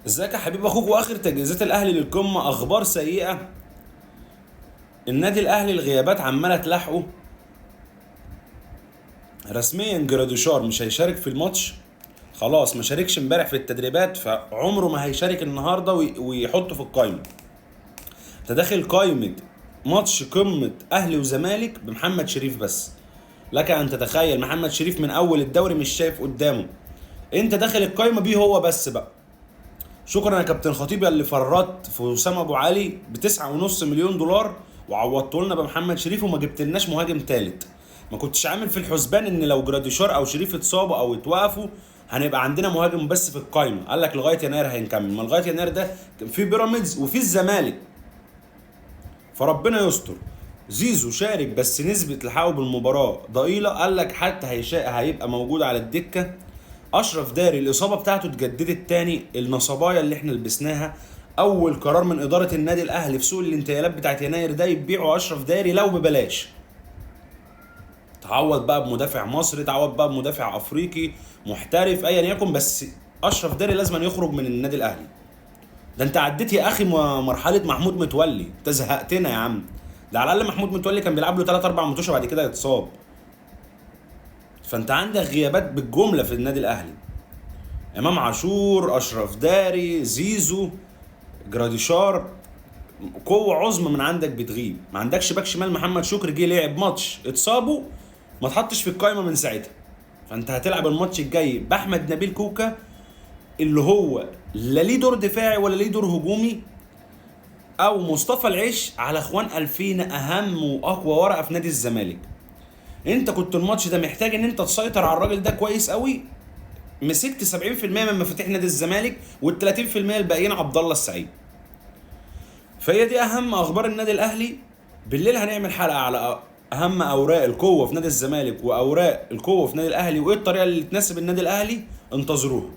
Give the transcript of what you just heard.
ازيك يا حبيب اخوك؟ واخر تجهيزات الاهلي للقمه اخبار سيئه. النادي الاهلي الغيابات عماله تلاحقه. رسميا جراديشار مش هيشارك في الماتش. خلاص ما شاركش امبارح في التدريبات، فعمره ما هيشارك النهارده ويحطه في القايمه. انت داخل قايمه ماتش قمه اهلي وزمالك بمحمد شريف بس. لك ان تتخيل محمد شريف من اول الدوري مش شايف قدامه. انت داخل القايمه بيه هو بس بقى. شكرا يا كابتن خطيب اللي فرطت في وسام ابو علي ب9.5 مليون دولار وعوضته لنا بمحمد شريف وما جبتلناش مهاجم تالت. ما كنتش عامل في الحسبان ان لو جراديشار او شريف اتصابوا او اتوقفوا هنبقى عندنا مهاجم بس في القايمه. قال لك لغايه يناير هنكمل، ما لغايه يناير ده كان في بيراميدز وفي الزمالك، فربنا يستر. زيزو شارك بس نسبة لحقه بالمباراة ضئيلة، قال لك حتى هيبقى موجود على الدكة. اشرف داري الاصابة بتاعته اتجددت تاني، النصبايا اللي احنا لبسناها. اول قرار من ادارة النادي الاهلي في سوق الانتقالات بتاعت يناير ده يبيعوا اشرف داري لو ببلاش. تعوض بقى بمدافع مصري، تعوض بقى بمدافع افريقي محترف ايا يكن، بس اشرف داري لازم يخرج من النادي الاهلي. ده انت عديت يا اخي مرحله محمود متولي، انت زهقتنا يا عم. ده على الاقل محمود متولي كان بيلعب له 3 4 ماتشات بعد كده يتصاب. فانت عندك غيابات بالجمله في النادي الاهلي. امام عاشور، اشرف داري، زيزو، جراديشار. قوه عظمى من عندك بتغيب. ما عندكش باك شمال، محمد شكري جه لعب ماتش اتصابوا ما اتحطش في القائمه من ساعتها. فانت هتلعب الماتش الجاي باحمد نبيل كوكا اللي هو لا ليه دور دفاعي ولا ليه دور هجومي، او مصطفى العيش على اخوان الفين اهم واقوى ورقه في نادي الزمالك. انت كنت الماتش ده محتاج ان انت تسيطر على الراجل ده كويس قوي. مسكت 70% من مفاتيح نادي الزمالك وال30% الباقيين عبد الله السعيد. فهي دي اهم اخبار النادي الاهلي. بالليل هنعمل حلقه على اهم اوراق القوه في نادي الزمالك واوراق القوه في نادي الاهلي وايه الطريقه اللي تناسب النادي الاهلي. انتظروها.